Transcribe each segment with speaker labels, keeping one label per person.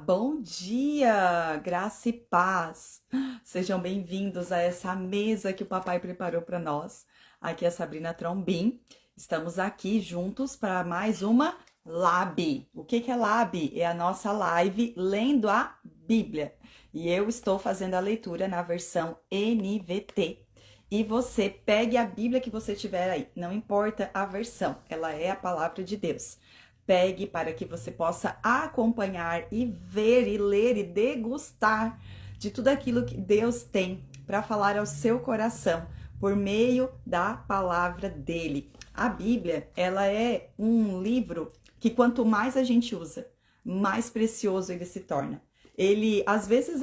Speaker 1: Bom dia, graça e paz. Sejam bem-vindos a essa mesa que o papai preparou para nós. Aqui é a Sabrina Trombin. Estamos aqui juntos para mais uma Lab. O que é Lab? É a nossa live lendo a Bíblia. E eu estou fazendo a leitura na versão NVT. E você pegue a Bíblia que você tiver aí, não importa a versão, ela é a palavra de Deus. Pegue para que você possa acompanhar e ver e ler e degustar de tudo aquilo que Deus tem para falar ao seu coração por meio da palavra dele. A Bíblia, ela é um livro que quanto mais a gente usa, mais precioso ele se torna. Ele, às vezes,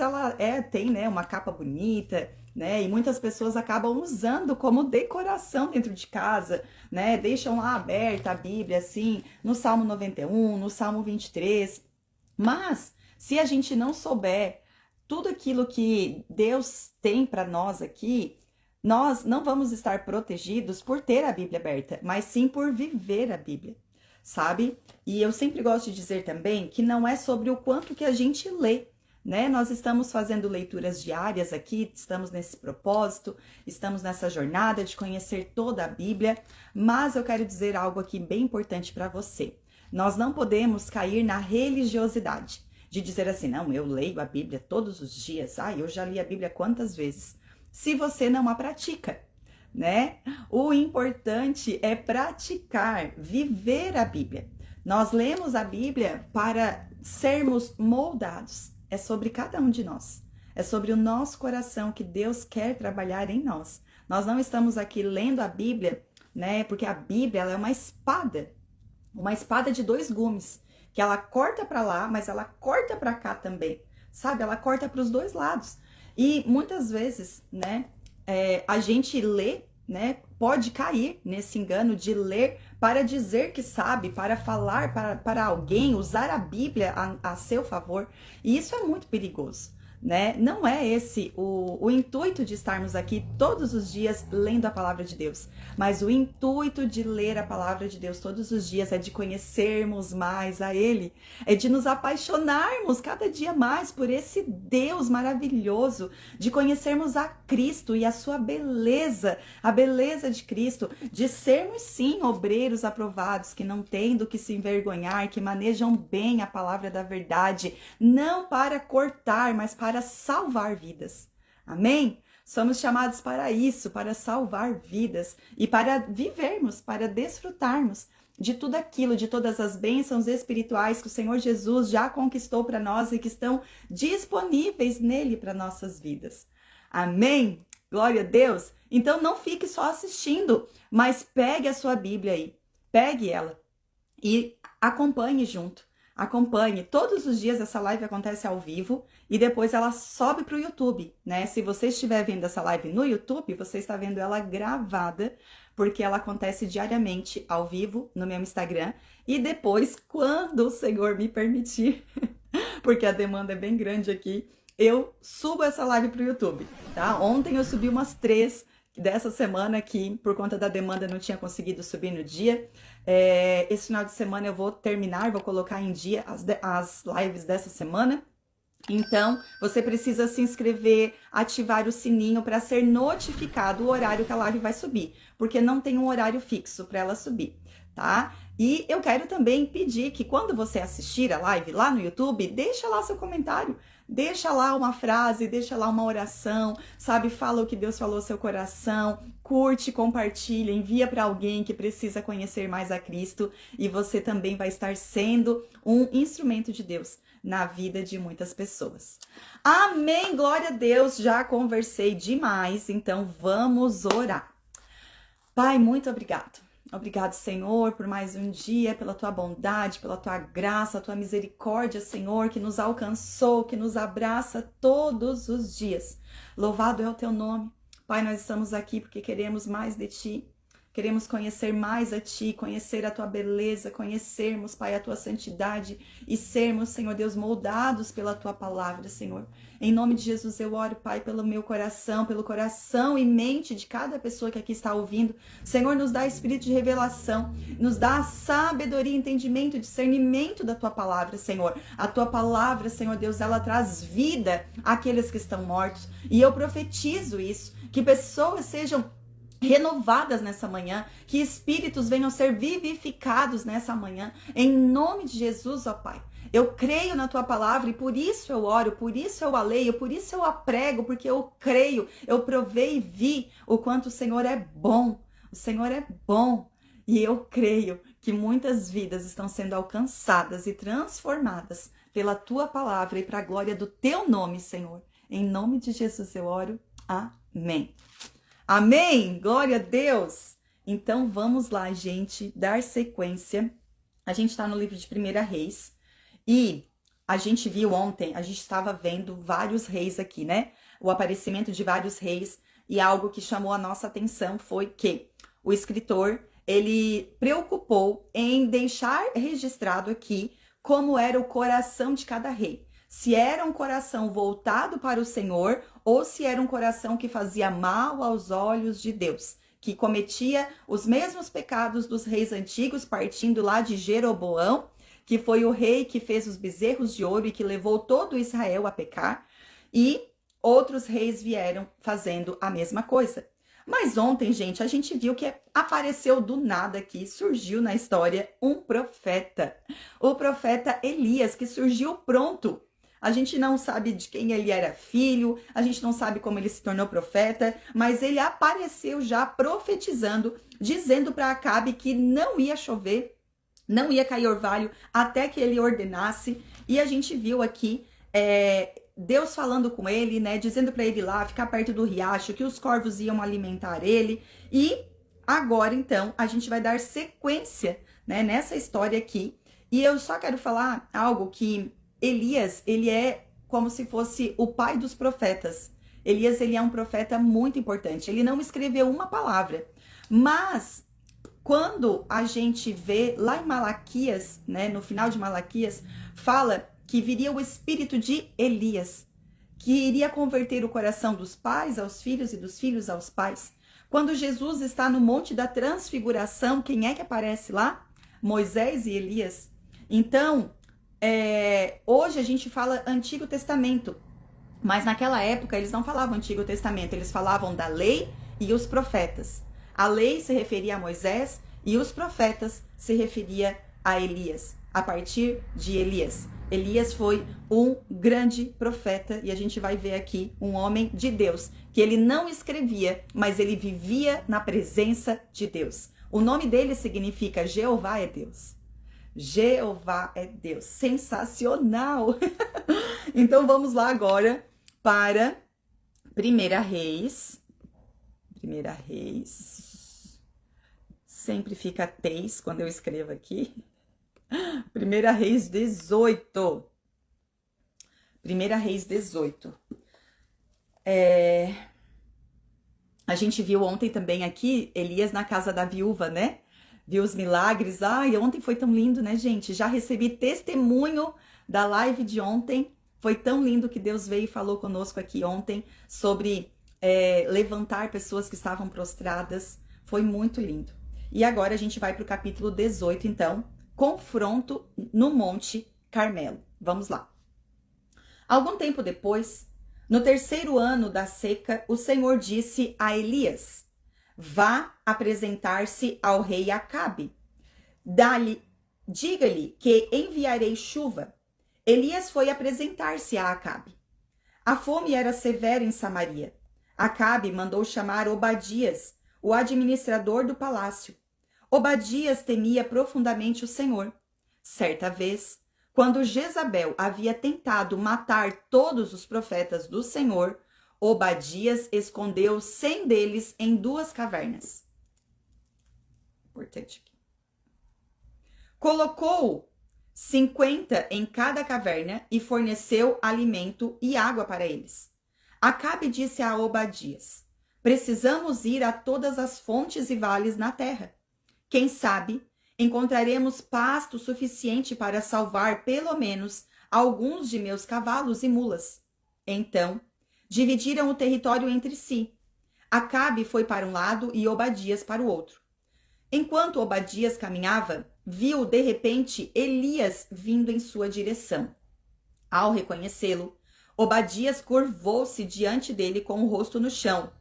Speaker 1: tem, né, uma capa bonita, né? E muitas pessoas acabam usando como decoração dentro de casa, né? Deixam lá aberta a Bíblia, assim, no Salmo 91, no Salmo 23. Mas, se a gente não souber tudo aquilo que Deus tem para nós aqui, nós não vamos estar protegidos por ter a Bíblia aberta, mas sim por viver a Bíblia, sabe? E eu sempre gosto de dizer também que não é sobre o quanto que a gente lê, né? Nós estamos fazendo leituras diárias aqui, estamos nesse propósito, estamos nessa jornada de conhecer toda a Bíblia, mas eu quero dizer algo aqui bem importante para você. Nós não podemos cair na religiosidade de dizer assim, não, eu leio a Bíblia todos os dias, eu já li a Bíblia quantas vezes? Se você não a pratica, né? O importante é praticar, viver a Bíblia. Nós lemos a Bíblia para sermos moldados. É sobre cada um de nós. É sobre o nosso coração que Deus quer trabalhar em nós. Nós não estamos aqui lendo a Bíblia, né? Porque a Bíblia ela é uma espada de dois gumes, que ela corta para lá, mas ela corta para cá também, sabe? Ela corta para os dois lados. E muitas vezes, né? A gente lê, né? Pode cair nesse engano de ler para dizer que sabe, para falar para alguém, usar a Bíblia a seu favor. E isso é muito perigoso, né? Não é esse o intuito de estarmos aqui todos os dias lendo a palavra de Deus, mas o intuito de ler a palavra de Deus todos os dias é de conhecermos mais a Ele, é de nos apaixonarmos cada dia mais por esse Deus maravilhoso, de conhecermos a Cristo e a sua beleza, a beleza de Cristo, de sermos sim obreiros aprovados, que não têm do que se envergonhar, que manejam bem a palavra da verdade, não para cortar, mas para salvar vidas. Amém? Somos chamados para isso, para salvar vidas e para vivermos, para desfrutarmos de tudo aquilo, de todas as bênçãos espirituais que o Senhor Jesus já conquistou para nós e que estão disponíveis nele para nossas vidas. Amém? Glória a Deus! Então não fique só assistindo, mas pegue a sua Bíblia aí, pegue ela e acompanhe junto. Acompanhe, todos os dias essa live acontece ao vivo e depois ela sobe para o YouTube, né? Se você estiver vendo essa live no YouTube, você está vendo ela gravada, porque ela acontece diariamente ao vivo no meu Instagram e depois, quando o Senhor me permitir, porque a demanda é bem grande aqui, eu subo essa live para o YouTube, tá? Ontem eu subi umas 3 dessa semana que, por conta da demanda, não tinha conseguido subir no dia. Esse final de semana eu vou terminar, vou colocar em dia as lives dessa semana. Então, você precisa se inscrever, ativar o sininho para ser notificado o horário que a live vai subir, porque não tem um horário fixo para ela subir, tá? E eu quero também pedir que quando você assistir a live lá no YouTube, deixa lá seu comentário, deixa lá uma frase, deixa lá uma oração, sabe? Fala o que Deus falou ao seu coração, curte, compartilha, envia para alguém que precisa conhecer mais a Cristo e você também vai estar sendo um instrumento de Deus na vida de muitas pessoas. Amém, glória a Deus, já conversei demais, então vamos orar. Pai, muito obrigado. Obrigado, Senhor, por mais um dia, pela tua bondade, pela tua graça, tua misericórdia, Senhor, que nos alcançou, que nos abraça todos os dias. Louvado é o teu nome. Pai, nós estamos aqui porque queremos mais de ti. Queremos conhecer mais a Ti, conhecer a Tua beleza, conhecermos, Pai, a Tua santidade e sermos, Senhor Deus, moldados pela Tua palavra, Senhor. Em nome de Jesus eu oro, Pai, pelo meu coração, pelo coração e mente de cada pessoa que aqui está ouvindo. Senhor, nos dá espírito de revelação, nos dá sabedoria, entendimento, discernimento da Tua palavra, Senhor. A Tua palavra, Senhor Deus, ela traz vida àqueles que estão mortos. E eu profetizo isso, que pessoas sejam renovadas nessa manhã, que espíritos venham ser vivificados nessa manhã, em nome de Jesus, ó Pai. Eu creio na Tua palavra e por isso eu oro, por isso eu a leio, por isso eu a prego, porque eu creio, eu provei e vi o quanto o Senhor é bom. O Senhor é bom e eu creio que muitas vidas estão sendo alcançadas e transformadas pela Tua palavra e para a glória do Teu nome, Senhor. Em nome de Jesus eu oro. Amém. Amém! Glória a Deus! Então vamos lá, gente, dar sequência. A gente está no livro de 1 Reis e a gente viu ontem, a gente estava vendo vários reis aqui, né? O aparecimento de vários reis e algo que chamou a nossa atenção foi que o escritor, ele preocupou em deixar registrado aqui como era o coração de cada rei. Se era um coração voltado para o Senhor ou se era um coração que fazia mal aos olhos de Deus, que cometia os mesmos pecados dos reis antigos, partindo lá de Jeroboão, que foi o rei que fez os bezerros de ouro e que levou todo Israel a pecar, e outros reis vieram fazendo a mesma coisa. Mas ontem, gente, a gente viu que apareceu do nada aqui, surgiu na história um profeta, o profeta Elias, que surgiu pronto. A gente não sabe de quem ele era filho, a gente não sabe como ele se tornou profeta, mas ele apareceu já profetizando, dizendo para Acabe que não ia chover, não ia cair orvalho até que ele ordenasse. E a gente viu aqui Deus falando com ele, né, dizendo para ele lá ficar perto do riacho, que os corvos iam alimentar ele. E agora, então, a gente vai dar sequência, né, nessa história aqui. E eu só quero falar algo que Elias, ele é como se fosse o pai dos profetas. Elias, ele é um profeta muito importante. Ele não escreveu uma palavra. Mas, quando a gente vê lá em Malaquias, né, no final de Malaquias, fala que viria o espírito de Elias, que iria converter o coração dos pais aos filhos e dos filhos aos pais. Quando Jesus está no Monte da Transfiguração, quem é que aparece lá? Moisés e Elias. Então, hoje a gente fala Antigo Testamento, mas naquela época eles não falavam Antigo Testamento, eles falavam da lei e os profetas. A lei se referia a Moisés e os profetas se referia a Elias, a partir de Elias. Elias foi um grande profeta e a gente vai ver aqui um homem de Deus, que ele não escrevia, mas ele vivia na presença de Deus. O nome dele significa Jeová é Deus. Jeová é Deus. Sensacional! Então vamos lá agora para 1 Reis. 1 Reis. Sempre fica teis quando eu escrevo aqui. 1 Reis 18. 1 Reis 18. A gente viu ontem também aqui Elias na casa da viúva, né? Viu os milagres. Ai, ontem foi tão lindo, né, gente? Já recebi testemunho da live de ontem. Foi tão lindo que Deus veio e falou conosco aqui ontem sobre levantar pessoas que estavam prostradas. Foi muito lindo. E agora a gente vai para o capítulo 18, então. Confronto no Monte Carmelo. Vamos lá. Algum tempo depois, no 3º ano da seca, o Senhor disse a Elias: vá apresentar-se ao rei Acabe. Diga-lhe que enviarei chuva. Elias foi apresentar-se a Acabe. A fome era severa em Samaria. Acabe mandou chamar Obadias, o administrador do palácio. Obadias temia profundamente o Senhor. Certa vez, quando Jezabel havia tentado matar todos os profetas do Senhor, Obadias escondeu 100 deles em 2 cavernas. Importante aqui. Colocou 50 em cada caverna e forneceu alimento e água para eles. Acabe disse a Obadias: Precisamos ir a todas as fontes e vales na terra. Quem sabe encontraremos pasto suficiente para salvar pelo menos alguns de meus cavalos e mulas. Então, dividiram o território entre si. Acabe foi para um lado e Obadias para o outro. Enquanto Obadias caminhava, viu de repente Elias vindo em sua direção. Ao reconhecê-lo, Obadias curvou-se diante dele com o rosto no chão.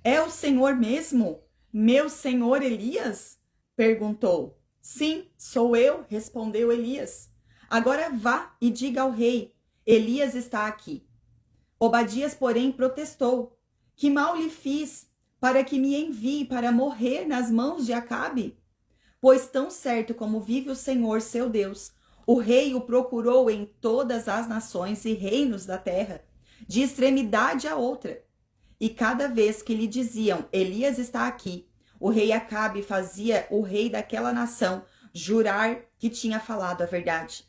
Speaker 1: É o Senhor mesmo? Meu senhor Elias? Perguntou. Sim, sou eu, respondeu Elias. Agora vá e diga ao rei, Elias está aqui. Obadias, porém, protestou. Que mal lhe fiz para que me envie para morrer nas mãos de Acabe? Pois tão certo como vive o Senhor, seu Deus, o rei o procurou em todas as nações e reinos da terra, de extremidade a outra. E cada vez que lhe diziam, Elias está aqui, o rei Acabe fazia o rei daquela nação jurar que tinha falado a verdade.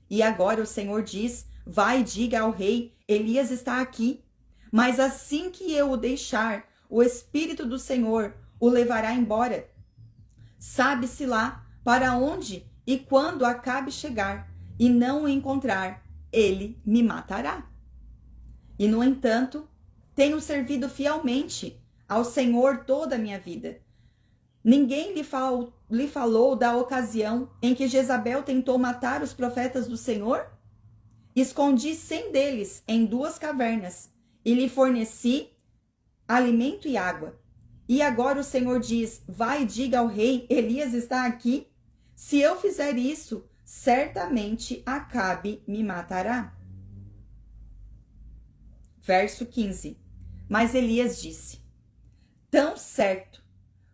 Speaker 1: E agora o Senhor diz, vai e diga ao rei, Elias está aqui. Mas assim que eu o deixar, o Espírito do Senhor o levará embora. Sabe-se lá para onde e quando Acabe chegar e não o encontrar, ele me matará. E, no entanto, tenho servido fielmente ao Senhor toda a minha vida. Ninguém lhe falou da ocasião em que Jezabel tentou matar os profetas do Senhor? Escondi 100 deles em 2 cavernas e lhe forneci alimento e água. E agora o Senhor diz, vai e diga ao rei, Elias está aqui. Se eu fizer isso, certamente Acabe me matará. Verso 15. Mas Elias disse, tão certo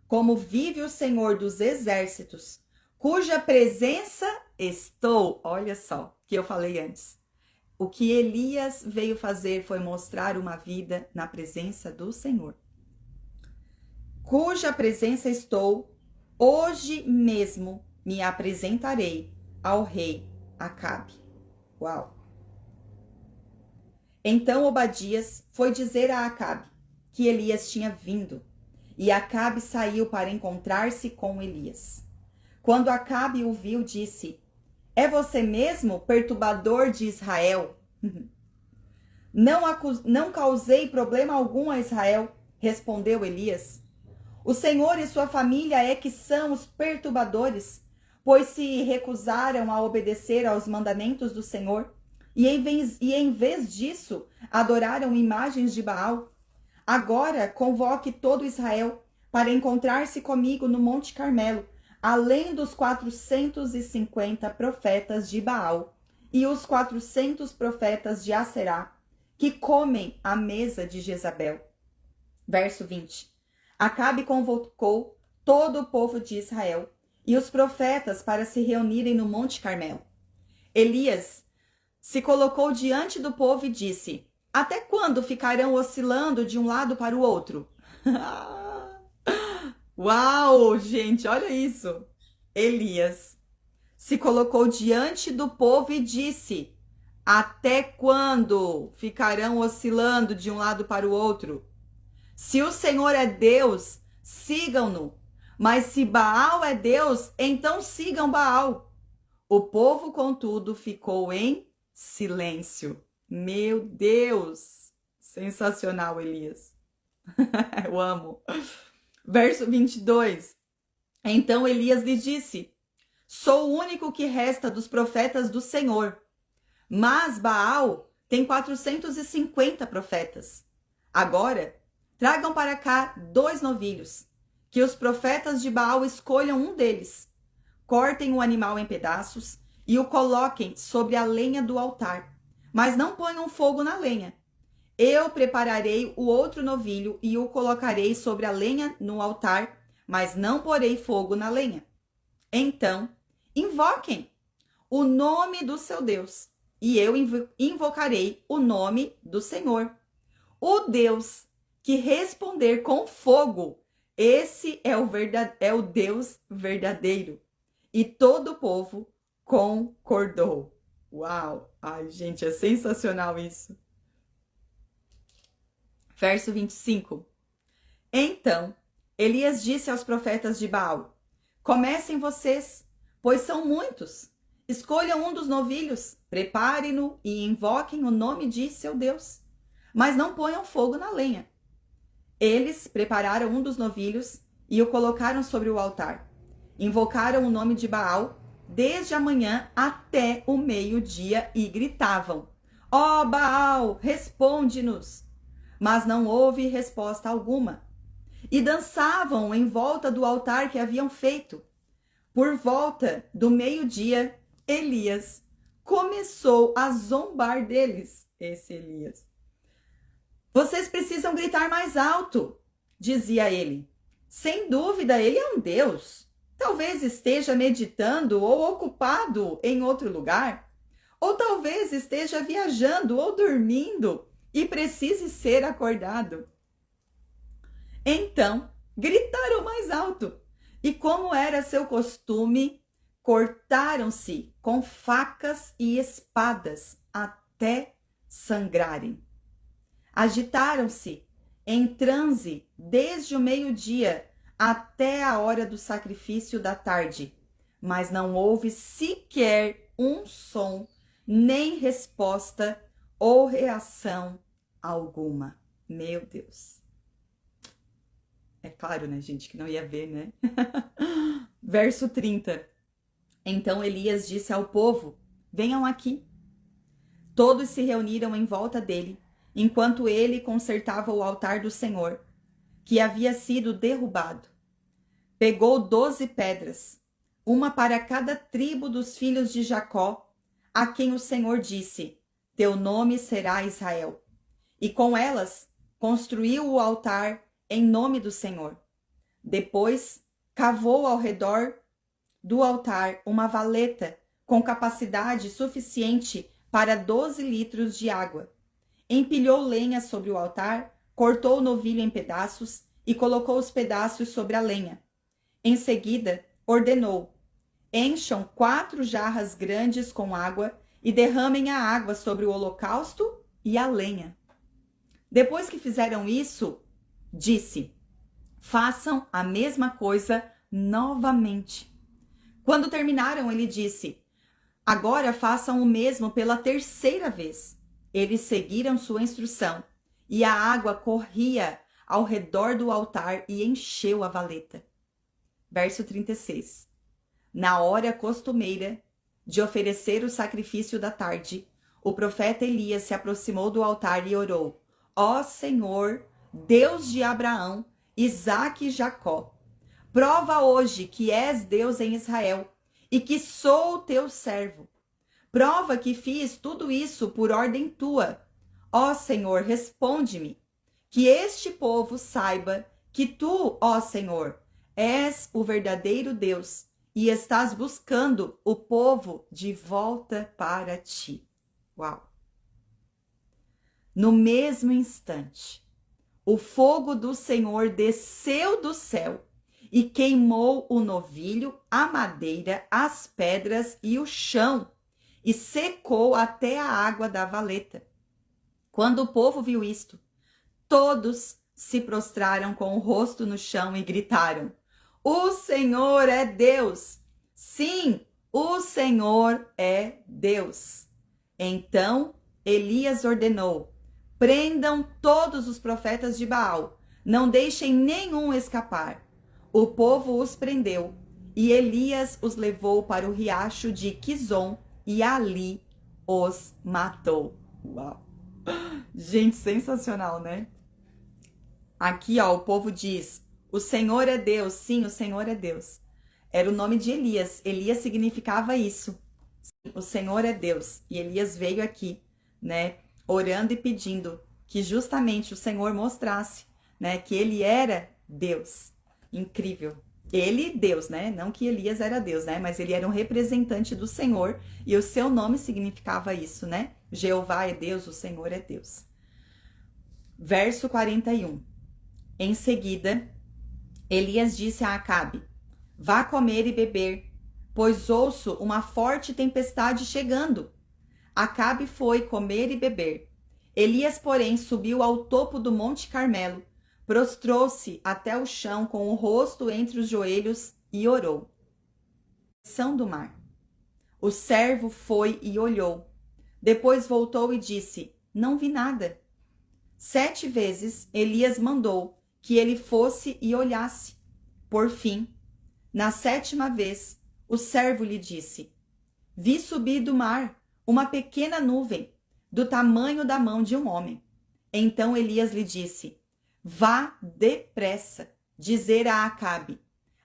Speaker 1: como vive o Senhor dos exércitos, cuja presença estou, olha só, que eu falei antes. O que Elias veio fazer foi mostrar uma vida na presença do Senhor. Cuja presença estou, hoje mesmo me apresentarei ao rei Acabe. Uau! Então Obadias foi dizer a Acabe que Elias tinha vindo, e Acabe saiu para encontrar-se com Elias. Quando Acabe o viu, disse, é você mesmo, perturbador de Israel? Não causei problema algum a Israel, respondeu Elias. O Senhor e sua família é que são os perturbadores, pois se recusaram a obedecer aos mandamentos do Senhor, e em vez disso, adoraram imagens de Baal. Agora convoque todo Israel para encontrar-se comigo no Monte Carmelo, além dos 450 profetas de Baal e os 400 profetas de Aserá, que comem à mesa de Jezabel. Verso 20. Acabe convocou todo o povo de Israel e os profetas para se reunirem no Monte Carmelo. Elias se colocou diante do povo e disse, até quando ficarão oscilando de um lado para o outro? Uau, gente, olha isso. Elias se colocou diante do povo e disse, até quando ficarão oscilando de um lado para o outro? Se o Senhor é Deus, sigam-no. Mas se Baal é Deus, então sigam Baal. O povo, contudo, ficou em silêncio. Meu Deus! Sensacional, Elias. Eu amo. Verso 22. Então Elias lhe disse, sou o único que resta dos profetas do Senhor, mas Baal tem 450 profetas. Agora, tragam para cá 2 novilhos, que os profetas de Baal escolham um deles. Cortem o animal em pedaços e o coloquem sobre a lenha do altar, mas não ponham fogo na lenha. Eu prepararei o outro novilho e o colocarei sobre a lenha no altar, mas não porei fogo na lenha. Então, invoquem o nome do seu Deus, e eu invocarei o nome do Senhor. O Deus que responder com fogo, esse é o Deus verdadeiro. E todo o povo concordou. Uau! Ai, gente, é sensacional isso. Verso 25. Então, Elias disse aos profetas de Baal: comecem vocês, pois são muitos. Escolham um dos novilhos, preparem-no e invoquem o nome de seu Deus. Mas não ponham fogo na lenha. Eles prepararam um dos novilhos e o colocaram sobre o altar. Invocaram o nome de Baal desde a manhã até o meio-dia e gritavam: ó Baal, responde-nos! Mas não houve resposta alguma. E dançavam em volta do altar que haviam feito. Por volta do meio-dia, Elias começou a zombar deles. Esse Elias. Vocês precisam gritar mais alto, dizia ele. Sem dúvida, ele é um deus. Talvez esteja meditando ou ocupado em outro lugar. Ou talvez esteja viajando ou dormindo e precise ser acordado. Então, gritaram mais alto. E como era seu costume, cortaram-se com facas e espadas até sangrarem. Agitaram-se em transe desde o meio-dia até a hora do sacrifício da tarde, mas não houve sequer um som, nem resposta ou reação alguma. Meu Deus. É claro, né, gente, que não ia ver, né? Verso 30. Então Elias disse ao povo: venham aqui. Todos se reuniram em volta dele, enquanto ele consertava o altar do Senhor, que havia sido derrubado. Pegou 12 pedras, uma para cada tribo dos filhos de Jacó, a quem o Senhor disse: teu nome será Israel. E com elas construiu o altar em nome do Senhor. Depois, cavou ao redor do altar uma valeta com capacidade suficiente para 12 litros de água. Empilhou lenha sobre o altar, cortou o novilho em pedaços e colocou os pedaços sobre a lenha. Em seguida, ordenou: encham 4 jarras grandes com água e derramem a água sobre o holocausto e a lenha. Depois que fizeram isso, disse: façam a mesma coisa novamente. Quando terminaram, ele disse: agora façam o mesmo pela 3ª vez. Eles seguiram sua instrução, e a água corria ao redor do altar e encheu a valeta. Verso 36. Na hora costumeira de oferecer o sacrifício da tarde, o profeta Elias se aproximou do altar e orou: ó Senhor, Deus de Abraão, Isaque e Jacó, prova hoje que és Deus em Israel e que sou teu servo. Prova que fiz tudo isso por ordem tua. Ó Senhor, responde-me, que este povo saiba que tu, ó Senhor, és o verdadeiro Deus e estás buscando o povo de volta para ti. Uau! No mesmo instante, o fogo do Senhor desceu do céu e queimou o novilho, a madeira, as pedras e o chão, e secou até a água da valeta. Quando o povo viu isto, todos se prostraram com o rosto no chão e gritaram: o Senhor é Deus! Sim, o Senhor é Deus! Então Elias ordenou: prendam todos os profetas de Baal, não deixem nenhum escapar. O povo os prendeu, e Elias os levou para o riacho de Quizon, e ali os matou. Uau! Gente, sensacional, né? Aqui, ó, o povo diz: o Senhor é Deus. Sim, o Senhor é Deus. Era o nome de Elias. Elias significava isso. O Senhor é Deus. E Elias veio aqui, né, orando e pedindo que justamente o Senhor mostrasse, né, que ele era Deus. Incrível. Ele, Deus, né? Não que Elias era Deus, né? Mas ele era um representante do Senhor e o seu nome significava isso, né? Jeová é Deus, o Senhor é Deus. Verso 41. Em seguida, Elias disse a Acabe: vá comer e beber, pois ouço uma forte tempestade chegando. Acabe foi comer e beber. Elias, porém, subiu ao topo do Monte Carmelo, prostrou-se até o chão com o rosto entre os joelhos e orou. Direção do mar. O servo foi e olhou. Depois voltou e disse: não vi nada. 7 vezes Elias mandou que ele fosse e olhasse. Por fim, na 7ª vez, o servo lhe disse: vi subir do mar uma pequena nuvem, do tamanho da mão de um homem. Então Elias lhe disse: vá depressa dizer a Acabe: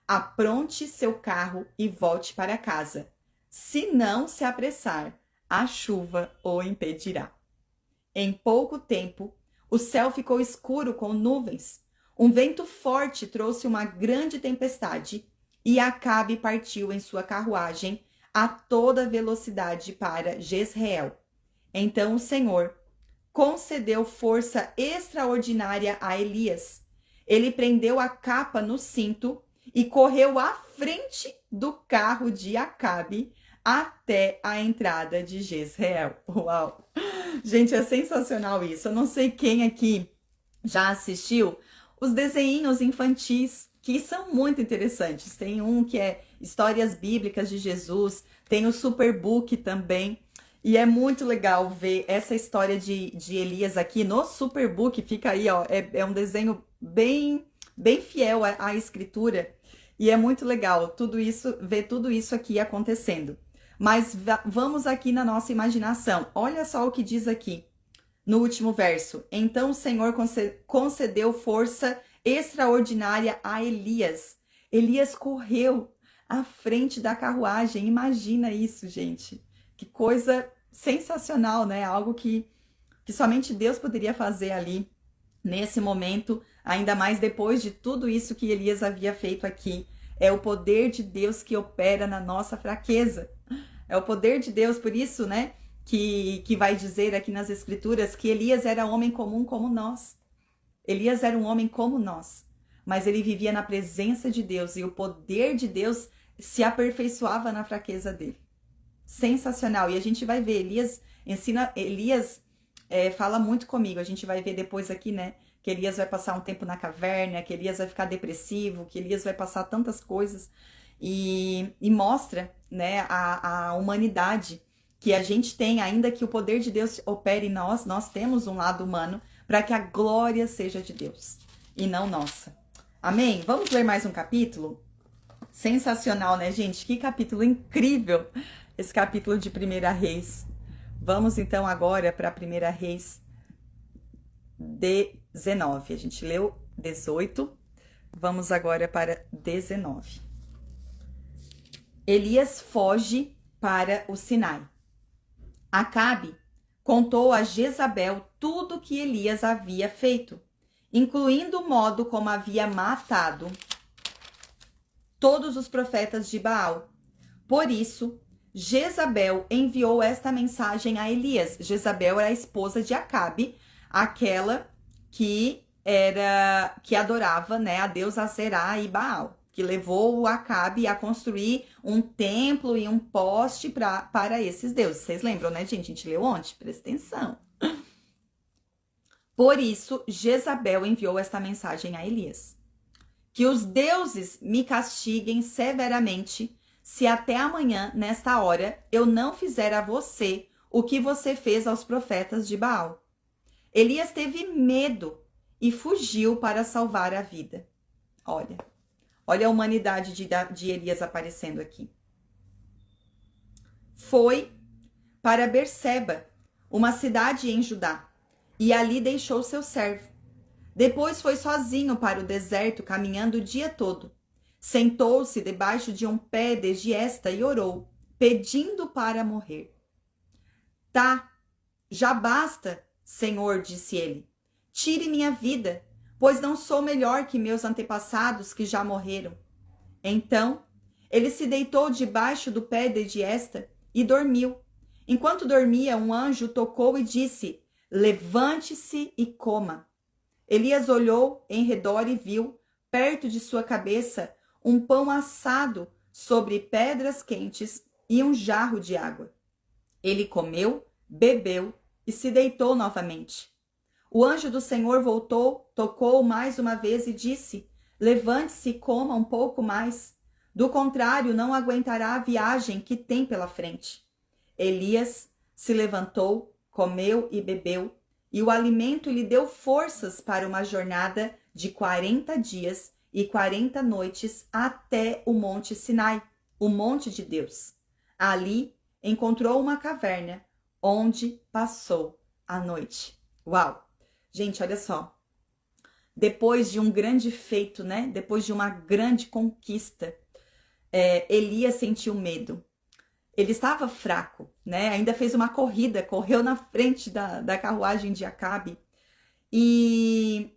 Speaker 1: apronte seu carro e volte para casa. Se não se apressar, a chuva o impedirá. Em pouco tempo, o céu ficou escuro com nuvens. Um vento forte trouxe uma grande tempestade e Acabe partiu em sua carruagem a toda velocidade para Jezreel. Então o Senhor concedeu força extraordinária a Elias. Ele prendeu a capa no cinto e correu à frente do carro de Acabe até a entrada de Jezreel. Uau! Gente, é sensacional isso. Eu não sei quem aqui já assistiu os desenhinhos infantis, que são muito interessantes. Tem um que é Histórias Bíblicas de Jesus, tem o Superbook também. E é muito legal ver essa história de Elias aqui no Superbook. Fica aí, ó, é um desenho bem fiel à escritura. E é muito legal tudo isso, ver tudo isso aqui acontecendo. Mas vamos aqui na nossa imaginação. Olha só o que diz aqui no último verso. Então o Senhor concedeu força extraordinária a Elias. Elias correu à frente da carruagem. Imagina isso, gente. Que coisa sensacional, né? Algo que somente Deus poderia fazer ali nesse momento, ainda mais depois de tudo isso que Elias havia feito aqui. É o poder de Deus que opera na nossa fraqueza. É o poder de Deus, por isso, né, que vai dizer aqui nas Escrituras que Elias era homem comum como nós. Elias era um homem como nós, mas ele vivia na presença de Deus e o poder de Deus se aperfeiçoava na fraqueza dele. Sensacional. E a gente vai ver, Elias fala muito comigo. A gente vai ver depois aqui, né, que Elias vai passar um tempo na caverna, que Elias vai ficar depressivo, que Elias vai passar tantas coisas. E mostra, né, a humanidade que a gente tem, ainda que o poder de Deus opere em nós temos um lado humano para que a glória seja de Deus e não nossa. Amém? Vamos ler mais um capítulo? Sensacional, né, gente? Que capítulo incrível esse capítulo de 1 Reis. Vamos então agora para 1 Reis 19. A gente leu 18, vamos agora para 19. Elias foge para o Sinai. Acabe contou a Jezabel tudo que Elias havia feito, incluindo o modo como havia matado todos os profetas de Baal. Por isso, Jezabel enviou esta mensagem a Elias. Jezabel era a esposa de Acabe, aquela que adorava, né, a deusa Aserá e Baal, que levou o Acabe a construir um templo e um poste para esses deuses. Vocês lembram, né, gente? A gente leu ontem? Presta atenção. Por isso, Jezabel enviou esta mensagem a Elias: que os deuses me castiguem severamente se até amanhã, nesta hora, eu não fizer a você o que você fez aos profetas de Baal. Elias teve medo e fugiu para salvar a vida. Olha a humanidade de Elias aparecendo aqui. Foi para Berseba, uma cidade em Judá, e ali deixou seu servo. Depois foi sozinho para o deserto, caminhando o dia todo. Sentou-se debaixo de um pé de giesta e orou, pedindo para morrer. Tá, já basta, Senhor, disse ele. Tire minha vida, pois não sou melhor que meus antepassados que já morreram. Então, ele se deitou debaixo do pé de giesta e dormiu. Enquanto dormia, um anjo tocou e disse: levante-se e coma. Elias olhou em redor e viu, perto de sua cabeça, um pão assado sobre pedras quentes e um jarro de água. Ele comeu, bebeu e se deitou novamente. O anjo do Senhor voltou, tocou mais uma vez e disse: levante-se e coma um pouco mais. Do contrário, não aguentará a viagem que tem pela frente. Elias se levantou, comeu e bebeu, e o alimento lhe deu forças para uma jornada de 40 dias e 40 noites até o Monte Sinai, o monte de Deus. Ali encontrou uma caverna, onde passou a noite. Uau! Gente, olha só. Depois de um grande feito, né? Depois de uma grande conquista, Elias sentiu medo. Ele estava fraco, né? Ainda fez uma corrida, correu na frente da carruagem de Acabe. E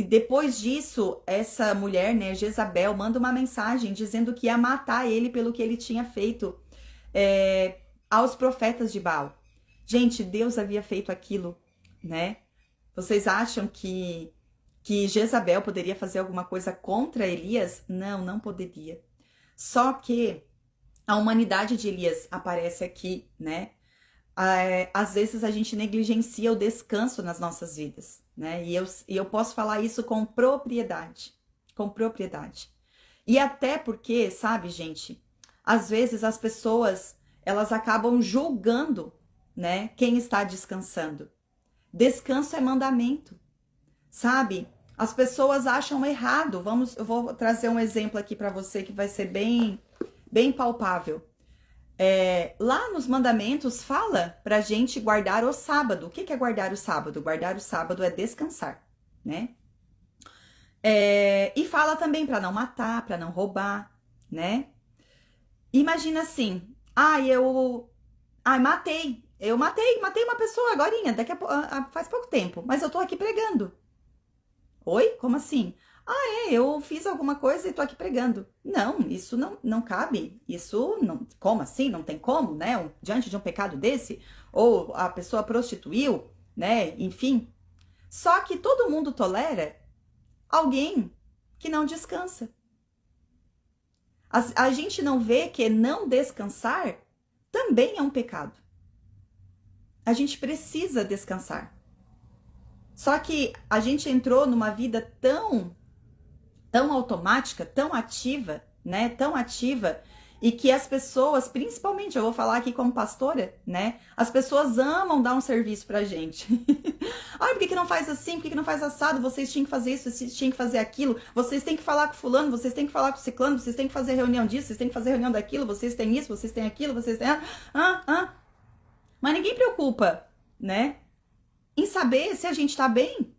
Speaker 1: depois disso, essa mulher, né, Jezabel, manda uma mensagem dizendo que ia matar ele pelo que ele tinha feito aos profetas de Baal. Gente, Deus havia feito aquilo, né? Vocês acham que Jezabel poderia fazer alguma coisa contra Elias? Não, não poderia. Só que a humanidade de Elias aparece aqui, né? Às vezes a gente negligencia o descanso nas nossas vidas, né? E eu posso falar isso com propriedade, com propriedade. E até porque, sabe, gente, às vezes as pessoas, elas acabam julgando, né, quem está descansando. Descanso é mandamento, sabe? As pessoas acham errado. Eu vou trazer um exemplo aqui para você que vai ser bem palpável. Lá nos mandamentos fala pra gente guardar o sábado. O que é guardar o sábado? Guardar o sábado é descansar, né? E fala também para não matar, para não roubar, né? Imagina assim, matei uma pessoa agorinha, faz pouco tempo, mas eu tô aqui pregando. Oi? Como assim? Eu fiz alguma coisa e tô aqui pregando. Não, isso não cabe. Isso não. Como assim? Não tem como, né? Diante de um pecado desse? Ou a pessoa prostituiu, né? Enfim. Só que todo mundo tolera alguém que não descansa. A gente não vê que não descansar também é um pecado. A gente precisa descansar. Só que a gente entrou numa vida tão automática, tão ativa, né? Tão ativa, e que as pessoas, principalmente, eu vou falar aqui como pastora, né? As pessoas amam dar um serviço pra gente. Por que não faz assim? Por que não faz assado? Vocês tinham que fazer isso, vocês tinham que fazer aquilo, vocês têm que falar com fulano, vocês têm que falar com ciclano, vocês têm que fazer reunião disso, vocês têm que fazer reunião daquilo, vocês têm isso, vocês têm aquilo, vocês têm... Mas ninguém preocupa, né? Em saber se a gente tá bem.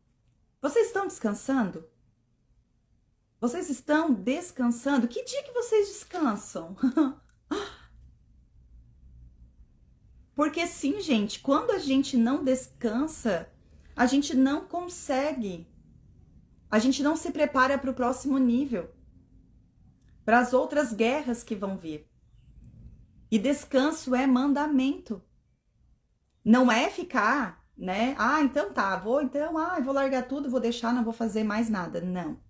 Speaker 1: Vocês estão descansando? Vocês estão descansando? Que dia que vocês descansam? Porque sim, gente, quando a gente não descansa, a gente não consegue. A gente não se prepara para o próximo nível, para as outras guerras que vão vir. E descanso é mandamento. Não é ficar, né? Então tá, vou largar tudo, vou deixar, não vou fazer mais nada. Não.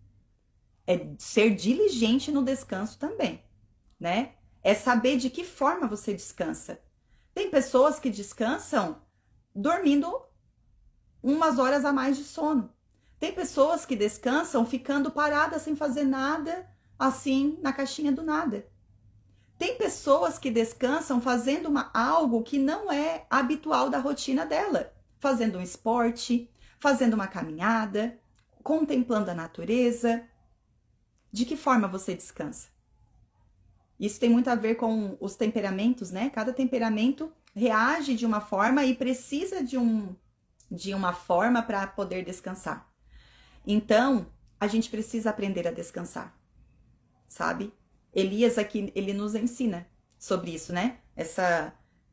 Speaker 1: É ser diligente no descanso também, né? É saber de que forma você descansa. Tem pessoas que descansam dormindo umas horas a mais de sono. Tem pessoas que descansam ficando paradas sem fazer nada, assim, na caixinha do nada. Tem pessoas que descansam fazendo algo que não é habitual da rotina dela. Fazendo um esporte, fazendo uma caminhada, contemplando a natureza. De que forma você descansa? Isso tem muito a ver com os temperamentos, né? Cada temperamento reage de uma forma e precisa de uma forma para poder descansar. Então, a gente precisa aprender a descansar, sabe? Elias aqui, ele nos ensina sobre isso, né?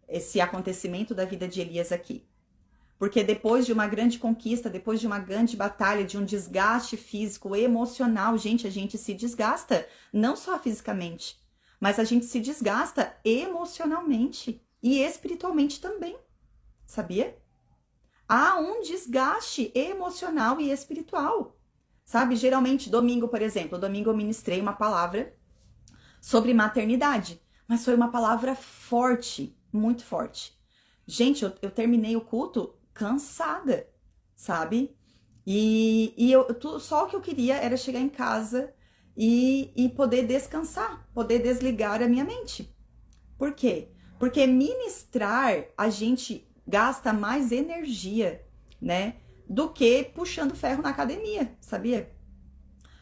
Speaker 1: Esse acontecimento da vida de Elias aqui. Porque depois de uma grande conquista, depois de uma grande batalha, de um desgaste físico, emocional, gente, a gente se desgasta, não só fisicamente, mas a gente se desgasta emocionalmente e espiritualmente também, sabia? Há um desgaste emocional e espiritual, sabe? Geralmente, domingo, por exemplo, domingo eu ministrei uma palavra sobre maternidade, mas foi uma palavra forte, muito forte. Gente, eu terminei o culto cansada, sabe? Só o que eu queria era chegar em casa e poder descansar, poder desligar a minha mente. Por quê? Porque ministrar, a gente gasta mais energia, né? Do que puxando ferro na academia, sabia?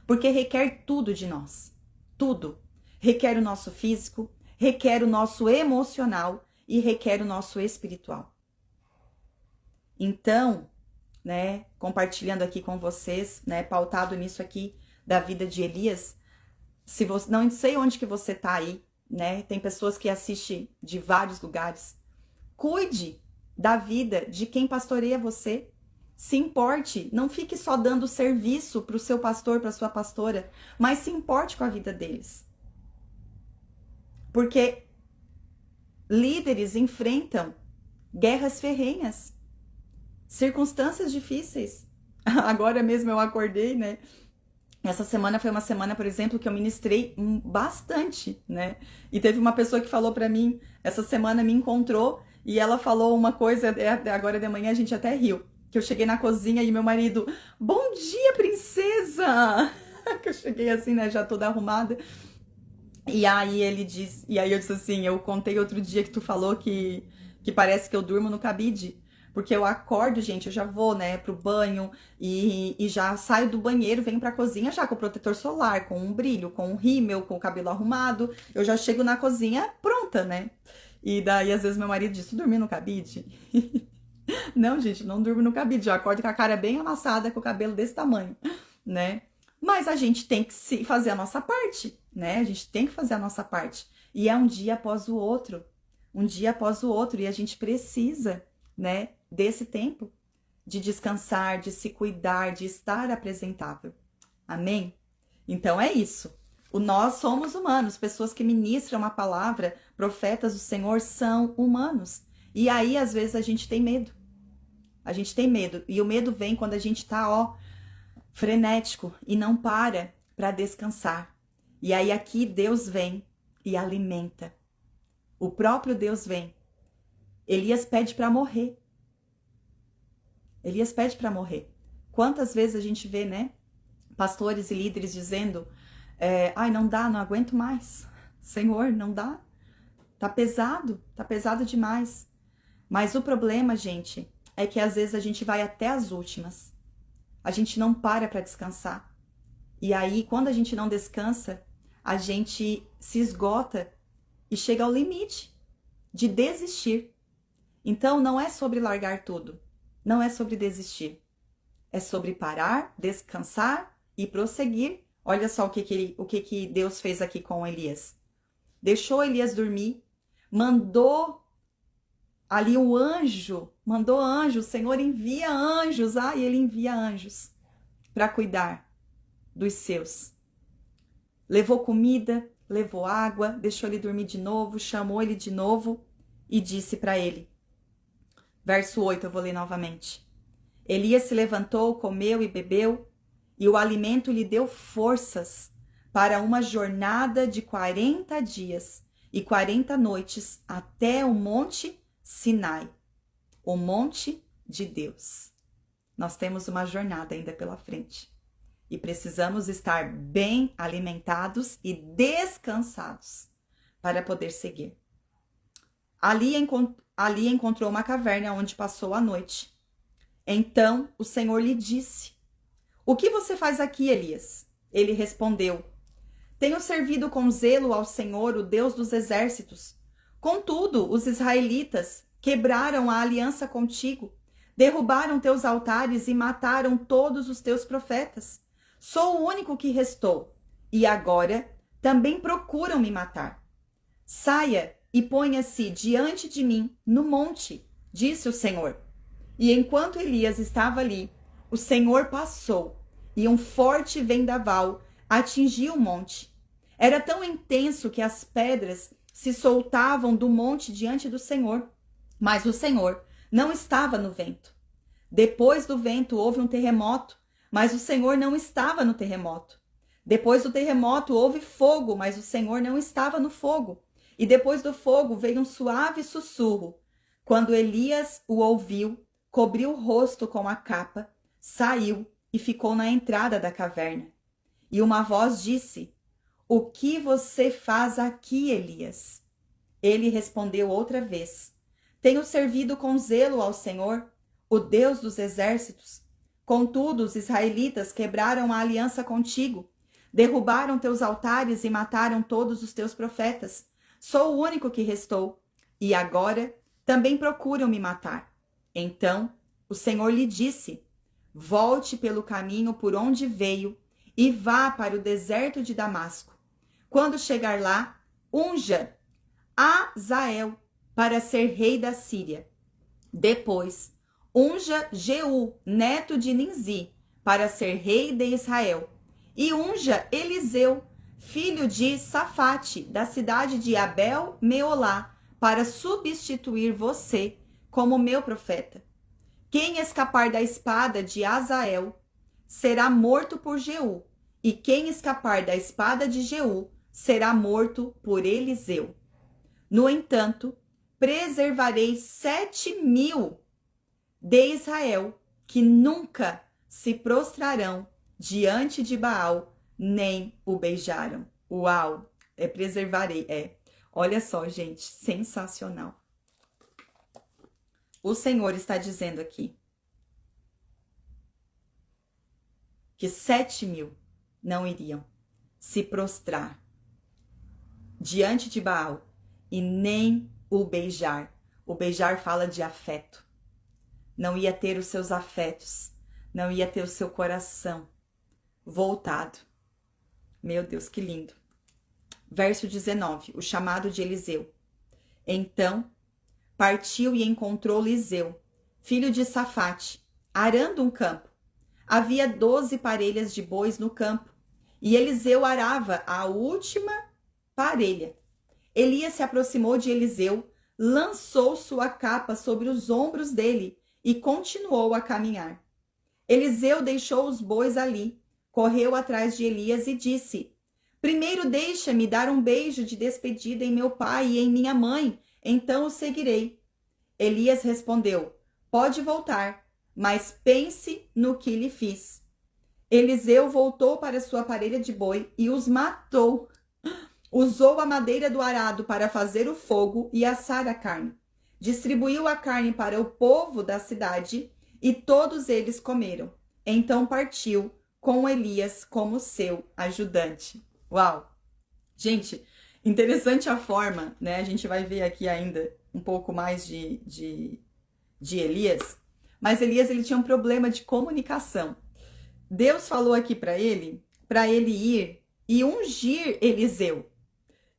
Speaker 1: Porque requer tudo de nós. Tudo. Requer o nosso físico, requer o nosso emocional e requer o nosso espiritual. Então, né, compartilhando aqui com vocês, né, pautado nisso aqui da vida de Elias, se você não sei onde que você tá aí, né? Tem pessoas que assistem de vários lugares. Cuide da vida de quem pastoreia você. Se importe, não fique só dando serviço para o seu pastor, para sua pastora, mas se importe com a vida deles. Porque líderes enfrentam guerras ferrenhas, circunstâncias difíceis. Agora mesmo eu acordei, né? Essa semana foi uma semana, por exemplo, que eu ministrei bastante, né? E teve uma pessoa que falou pra mim, essa semana me encontrou e ela falou uma coisa, agora de manhã a gente até riu, que eu cheguei na cozinha e meu marido, bom dia, princesa! Que eu cheguei assim, né, já toda arrumada. E aí ele disse, e aí eu disse assim, eu contei outro dia que tu falou que parece que eu durmo no cabide. Porque eu acordo, gente, eu já vou, né, pro banho e já saio do banheiro, venho pra cozinha já com o protetor solar, com um brilho, com um rímel, com o cabelo arrumado. Eu já chego na cozinha pronta, né? E daí, às vezes, meu marido diz, tu dormiu no cabide? Não, gente, não durmo no cabide. Eu acordo com a cara bem amassada, com o cabelo desse tamanho, né? Mas a gente tem que fazer a nossa parte, né? A gente tem que fazer a nossa parte. E é um dia após o outro. Um dia após o outro. E a gente precisa, né, desse tempo de descansar, de se cuidar, de estar apresentável. Amém? Então é isso. Nós somos humanos, pessoas que ministram a palavra, profetas do Senhor são humanos. E aí, às vezes, a gente tem medo. A gente tem medo. E o medo vem quando a gente tá, frenético e não para descansar. E aí aqui Deus vem e alimenta. O próprio Deus vem. Elias pede para morrer. Elias pede para morrer. Quantas vezes a gente vê, né, pastores e líderes dizendo, ai, não dá, não aguento mais. Senhor, não dá. Tá pesado demais. Mas o problema, gente, é que às vezes a gente vai até as últimas. A gente não para descansar. E aí, quando a gente não descansa, a gente se esgota e chega ao limite de desistir. Então, não é sobre largar tudo. Não é sobre desistir. É sobre parar, descansar e prosseguir. Olha só o que Deus fez aqui com Elias. Deixou Elias dormir, mandou ali o anjo, mandou anjo, o Senhor envia anjos, e ele envia anjos para cuidar dos seus. Levou comida, levou água, deixou ele dormir de novo, chamou ele de novo e disse para ele. Verso 8, eu vou ler novamente. Elias se levantou, comeu e bebeu, e o alimento lhe deu forças para uma jornada de 40 dias e 40 noites até o monte Sinai, o monte de Deus. Nós temos uma jornada ainda pela frente e precisamos estar bem alimentados e descansados para poder seguir. Ali encontrou uma caverna onde passou a noite. Então o Senhor lhe disse: O que você faz aqui, Elias? Ele respondeu: Tenho servido com zelo ao Senhor, o Deus dos exércitos. Contudo, os israelitas quebraram a aliança contigo, derrubaram teus altares e mataram todos os teus profetas. Sou o único que restou, e agora também procuram me matar. Saia e ponha-se diante de mim no monte, disse o Senhor. E enquanto Elias estava ali, o Senhor passou, e um forte vendaval atingiu o monte. Era tão intenso que as pedras se soltavam do monte diante do Senhor, mas o Senhor não estava no vento. Depois do vento houve um terremoto, mas o Senhor não estava no terremoto. Depois do terremoto houve fogo, mas o Senhor não estava no fogo. E depois do fogo veio um suave sussurro. Quando Elias o ouviu, cobriu o rosto com a capa saiu e ficou na entrada da caverna. E uma voz disse: O que você faz aqui, Elias? Ele respondeu outra vez: Tenho servido com zelo ao Senhor, o Deus dos exércitos. Contudo, os israelitas quebraram a aliança contigo, derrubaram teus altares e mataram todos os teus profetas. Sou o único que restou, e agora também procuram me matar. Então o Senhor lhe disse: Volte pelo caminho por onde veio e vá para o deserto de Damasco. Quando chegar lá, unja Azael para ser rei da Síria. Depois, unja Jeú, neto de Ninzi, para ser rei de Israel. E unja Eliseu, filho de Safate, da cidade de Abel-Meolá, para substituir você como meu profeta. Quem escapar da espada de Azael será morto por Jeú, e quem escapar da espada de Jeú será morto por Eliseu. No entanto, preservarei 7.000 de Israel, que nunca se prostrarão diante de Baal, nem o beijaram. Uau! Preservarei. Olha só, gente, sensacional. O Senhor está dizendo aqui que 7.000 não iriam se prostrar diante de Baal e nem o beijar. O beijar fala de afeto. Não ia ter os seus afetos, não ia ter o seu coração voltado. Meu Deus, que lindo. Verso 19, o chamado de Eliseu. Então partiu e encontrou Eliseu, filho de Safate, arando um campo. Havia 12 parelhas de bois no campo, e Eliseu arava a última parelha. Elias se aproximou de Eliseu, lançou sua capa sobre os ombros dele e continuou a caminhar. Eliseu deixou os bois ali, correu atrás de Elias e disse: Primeiro deixa-me dar um beijo de despedida em meu pai e em minha mãe, então o seguirei. Elias respondeu: Pode voltar, mas pense no que lhe fiz. Eliseu voltou para sua parelha de boi e os matou. Usou a madeira do arado para fazer o fogo e assar a carne. Distribuiu a carne para o povo da cidade e todos eles comeram. Então partiu com Elias como seu ajudante. Uau! Gente, interessante a forma, né? A gente vai ver aqui ainda um pouco mais de Elias. Mas Elias, ele tinha um problema de comunicação. Deus falou aqui para ele ir e ungir Eliseu.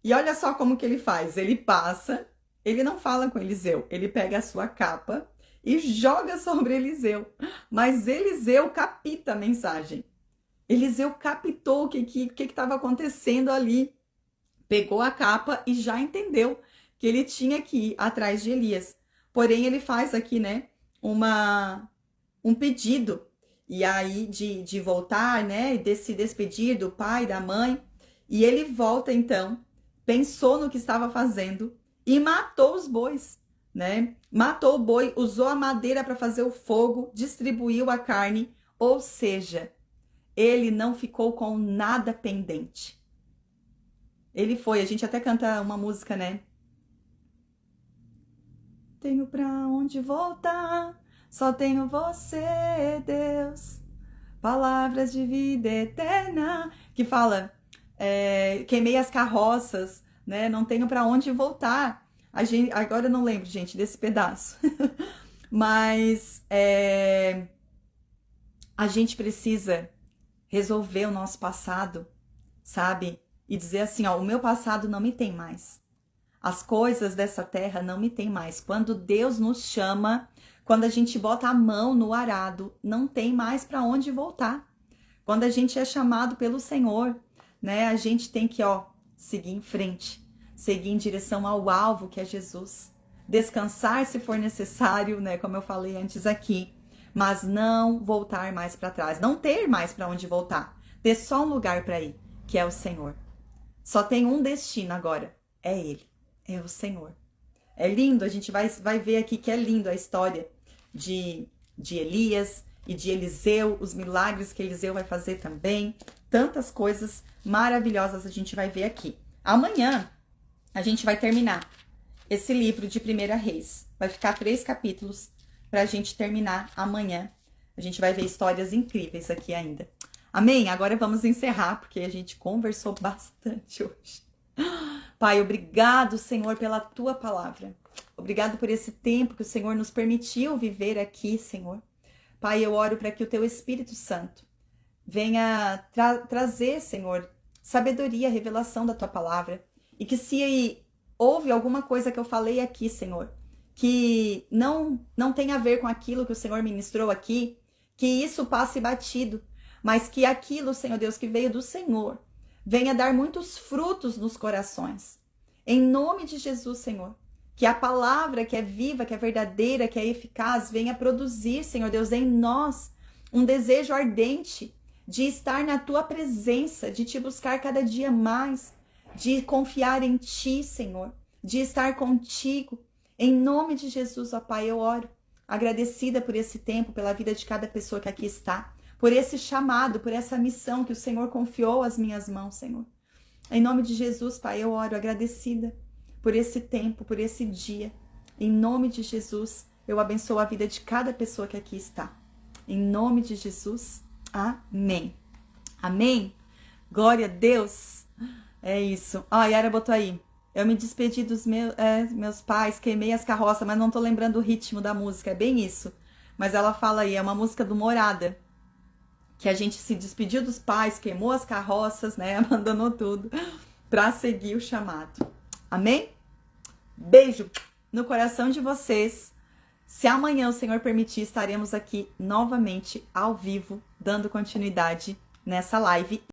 Speaker 1: E olha só como que ele faz. Ele passa, ele não fala com Eliseu. Ele pega a sua capa e joga sobre Eliseu. Mas Eliseu capta a mensagem. Eliseu captou o que estava acontecendo ali. Pegou a capa e já entendeu que ele tinha que ir atrás de Elias. Porém, ele faz aqui, né, um pedido. E aí, de voltar, né, de se despedir do pai, da mãe. E ele volta, então, pensou no que estava fazendo e matou os bois, né? Matou o boi, usou a madeira para fazer o fogo, distribuiu a carne, ou seja, ele não ficou com nada pendente. Ele foi, a gente até canta uma música, né? Tenho pra onde voltar, só tenho você, Deus. Palavras de vida eterna, que fala, queimei as carroças, né? Não tenho pra onde voltar. Agora eu não lembro, gente, desse pedaço. Mas a gente precisa resolver o nosso passado, sabe? E dizer assim, ó, o meu passado não me tem mais. As coisas dessa terra não me tem mais. Quando Deus nos chama, quando a gente bota a mão no arado, não tem mais para onde voltar. Quando a gente é chamado pelo Senhor, né, a gente tem que, ó, seguir em frente, seguir em direção ao alvo que é Jesus. Descansar se for necessário, né, como eu falei antes aqui, mas não voltar mais para trás, não ter mais para onde voltar. Ter só um lugar para ir, que é o Senhor. Só tem um destino agora, é Ele, é o Senhor. É lindo, a gente vai ver aqui que é lindo a história de Elias e de Eliseu, os milagres que Eliseu vai fazer também. Tantas coisas maravilhosas a gente vai ver aqui. Amanhã a gente vai terminar esse livro de 1 Reis. Vai ficar 3 capítulos para a gente terminar amanhã. A gente vai ver histórias incríveis aqui ainda. Amém? Agora vamos encerrar, porque a gente conversou bastante hoje. Pai, obrigado, Senhor, pela Tua palavra. Obrigado por esse tempo que o Senhor nos permitiu viver aqui, Senhor. Pai, eu oro para que o Teu Espírito Santo venha trazer, Senhor, sabedoria, revelação da Tua palavra. E que se houve alguma coisa que eu falei aqui, Senhor, que não tem a ver com aquilo que o Senhor ministrou aqui, que isso passe batido, mas que aquilo, Senhor Deus, que veio do Senhor, venha dar muitos frutos nos corações. Em nome de Jesus, Senhor, que a palavra que é viva, que é verdadeira, que é eficaz, venha produzir, Senhor Deus, em nós um desejo ardente de estar na Tua presença, de Te buscar cada dia mais, de confiar em Ti, Senhor, de estar contigo. Em nome de Jesus, ó Pai, eu oro, agradecida por esse tempo, pela vida de cada pessoa que aqui está, por esse chamado, por essa missão que o Senhor confiou às minhas mãos, Senhor. Em nome de Jesus, Pai, eu oro agradecida por esse tempo, por esse dia. Em nome de Jesus, eu abençoo a vida de cada pessoa que aqui está. Em nome de Jesus, amém. Amém? Glória a Deus. É isso. Ó, a Yara botou aí. Eu me despedi dos meus pais, queimei as carroças, mas não tô lembrando o ritmo da música. É bem isso. Mas ela fala aí, é uma música do Morada. Que a gente se despediu dos pais, queimou as carroças, né? Abandonou tudo para seguir o chamado. Amém? Beijo no coração de vocês. Se amanhã o Senhor permitir, estaremos aqui novamente ao vivo, dando continuidade nessa live.